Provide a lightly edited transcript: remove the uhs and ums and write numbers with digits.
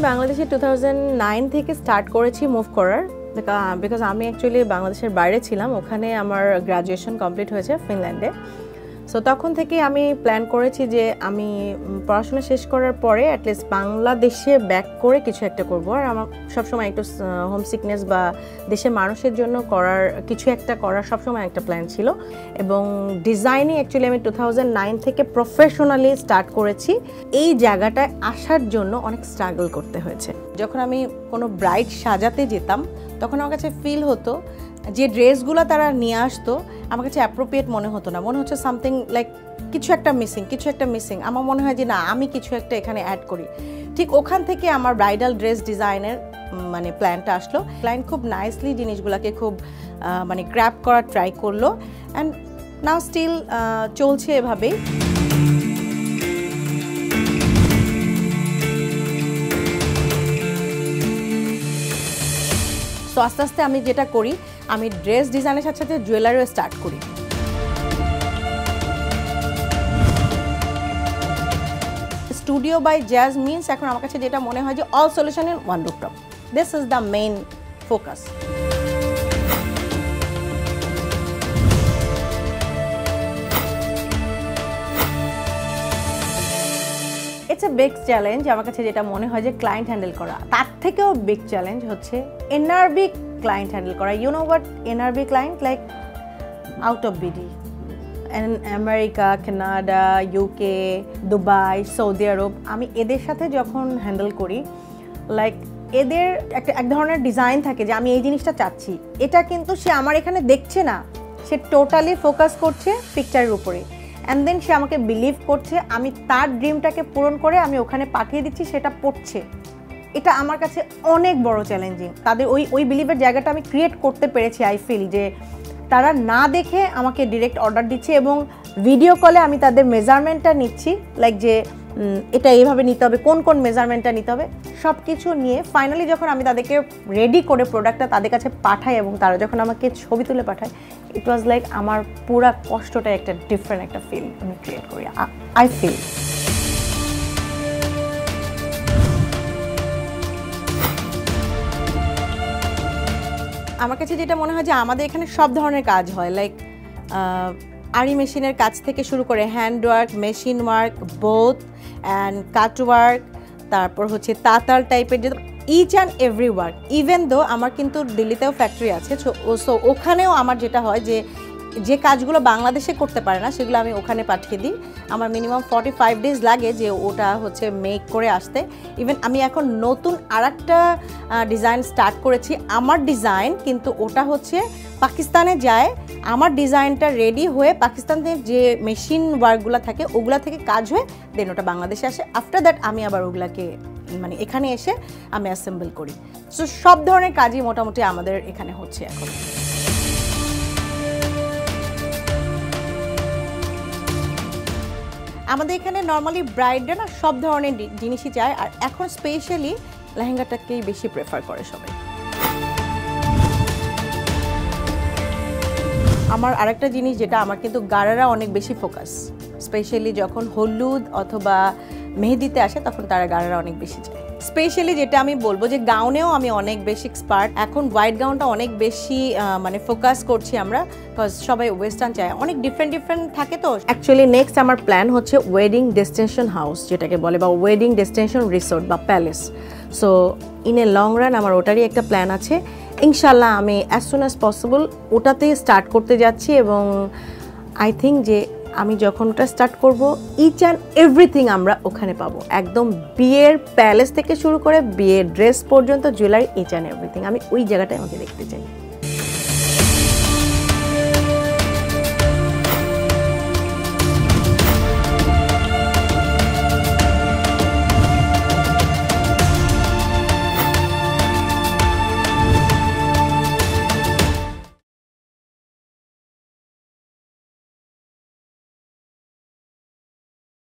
বাংলাদেশে 2009 থেকে স্টার্ট করেছি মুভ করার, বিকজ আমি অ্যাকচুয়ালি বাংলাদেশের বাইরে ছিলাম, ওখানে আমার গ্র্যাজুয়েশন কমপ্লিট হয়েছে ফিনল্যান্ডে। সো তখন থেকে আমি প্ল্যান করেছি যে আমি পড়াশোনা শেষ করার পরে অ্যাটলিস্ট বাংলাদেশে ব্যাক করে কিছু একটা করব। আর আমার সবসময় একটু হোম সিকনেস বা দেশের মানুষের জন্য কিছু একটা করার সবসময় একটা প্ল্যান ছিল। এবং ডিজাইনিং অ্যাকচুয়ালি আমি 2009 থেকে প্রফেশনালি স্টার্ট করেছি। এই জায়গাটায় আসার জন্য অনেক স্ট্রাগল করতে হয়েছে। যখন আমি কোনো ব্রাইড সাজাতে যেতাম তখন আমার কাছে ফিল হতো যে ড্রেসগুলো তারা নিয়ে আসতো আমার কাছে অ্যাপ্রোপ্রিয়েট মনে হতো না, মনে হচ্ছে সামথিং লাইক কিছু একটা মিসিং। আমার মনে হয় যে না, আমি কিছু একটা এখানে অ্যাড করি। ঠিক ওখান থেকে আমার ব্রাইডাল ড্রেস ডিজাইনের মানে প্ল্যানটা আসলো। ক্লায়েন্ট খুব নাইসলি জিনিসগুলোকে খুব মানে গ্র্যাব করার ট্রাই করলো, অ্যান্ড নাও স্টিল চলছে এভাবেই। তো আস্তে আস্তে আমি যেটা করি, আমি ড্রেস ডিজাইনের সাথে সাথে জুয়েলারিও স্টার্ট করি। স্টুডিও বাই জ্যাজ মিনস এখন আমার কাছে যেটা মনে হয় যে all solution in one rooftop. This is the main focus. It's a big challenge আমার কাছে যেটা মনে হয় যে ক্লায়েন্ট হ্যান্ডেল করা। তার থেকেও বিগ চ্যালেঞ্জ হচ্ছে এনআরবি ক্লায়েন্ট হ্যান্ডেল করা। You know what NRB client like? Out of BD, America, Canada, UK, Dubai, Saudi Arab. আমি এদের সাথে যখন হ্যান্ডেল করি, লাইক এদের এক ধরনের ডিজাইন থাকে যে আমি এই জিনিসটা চাচ্ছি, এটা কিন্তু সে আমার এখানে দেখছে না, সে টোটালি ফোকাস করছে পিকচারের উপরে। অ্যান্ড দেন সে আমাকে বিলিভ করছে, আমি তার ড্রিমটাকে পূরণ করে আমি ওখানে পাঠিয়ে দিচ্ছি, সেটা পড়ছে। এটা আমার কাছে অনেক বড় চ্যালেঞ্জিং। তাদের ওই বিলিভের জায়গাটা আমি ক্রিয়েট করতে পেরেছি। আই ফিল যে তারা না দেখে আমাকে ডিরেক্ট অর্ডার দিচ্ছে এবং ভিডিও কলে আমি তাদের মেজারমেন্টটা নিচ্ছি, লাইক যে এটা এইভাবে নিতে হবে, কোন কোন মেজারমেন্টটা নিতে হবে, সব কিছু নিয়ে ফাইনালি যখন আমি তাদেরকে রেডি করে প্রোডাক্টটা তাদের কাছে পাঠাই এবং তারা যখন আমাকে ছবি তুলে পাঠায়, ইট ওয়াজ লাইক আমার পুরা কষ্টটা একটা ডিফারেন্ট একটা ফিল আমি ক্রিয়েট করি। আই ফিল আমার কাছে যেটা মনে হয় যে আমাদের এখানে সব ধরনের কাজ হয়, লাইক আরি মেশিনের কাজ থেকে শুরু করে hand work, machine work, both and cut work, তারপর হচ্ছে তাঁতাল টাইপের যে each and every work. Even though আমার কিন্তু দিল্লিতেও ফ্যাক্টরি আছে, সো ওখানেও আমার যেটা হয় যে কাজগুলো বাংলাদেশে করতে পারে না সেগুলো আমি ওখানে পাঠিয়ে দিই। আমার মিনিমাম 45 ডেজ লাগে যে ওটা হচ্ছে মেক করে আসতে। ইভেন আমি এখন নতুন আরেকটা ডিজাইন স্টার্ট করেছি, আমার ডিজাইন, কিন্তু ওটা হচ্ছে পাকিস্তানে যায়, আমার ডিজাইনটা রেডি হয়ে পাকিস্তানের যে মেশিন ওয়ার্কগুলো থাকে ওগুলা থেকে কাজ হয়ে দেন ওটা বাংলাদেশে আসে। আফটার দ্যাট আমি আবার ওগুলাকে মানে এখানে এসে আমি অ্যাসেম্বল করি। সো সব ধরনের কাজই মোটামুটি আমাদের এখানে হচ্ছে এখন। আমাদের এখানে নর্মালি ব্রাইডরা না সব ধরনের জিনিসই চায়, আর এখন স্পেশালি লেহেঙ্গাটাকেই বেশি প্রেফার করে সবাই। আমার আরেকটা জিনিস যেটা আমার কিন্তু গারারা অনেক বেশি ফোকাস, স্পেশালি যখন হলুদ অথবা মেহেদিতে আসে তখন তারা গারারা অনেক বেশি চায়। স্পেশালি যেটা আমি বলবো যে গাউনেও আমি অনেক বেশি এক্সপার্ট। এখন হোয়াইট গাউনটা অনেক বেশি মানে ফোকাস করছি আমরা, বিকজ সবাই ওয়েস্টার্ন চায়, অনেক ডিফারেন্ট থাকে। তো অ্যাকচুয়ালি নেক্সট আমার প্ল্যান হচ্ছে ওয়েডিং ডেস্টিনেশন হাউস যেটাকে বলে, বা ওয়েডিং ডেস্টিনেশন রিসোর্ট বা palace. So in a long run আমার ওটারই একটা প্ল্যান আছে। ইনশাল্লাহ আমি অ্যাজ সুন অ্যাজ পসিবল ওটাতেই স্টার্ট করতে যাচ্ছি, এবং আই থিঙ্ক যে আমি যখন ওটা স্টার্ট করব ইচ অ্যান্ড এভরিথিং আমরা ওখানে পাবো, একদম বিয়ের প্যালেস থেকে শুরু করে বিয়ের ড্রেস পর্যন্ত, জুয়েলারি, ইচ অ্যান্ড এভরিথিং। আমি ওই জায়গাটায় আমাকে দেখতে চাই।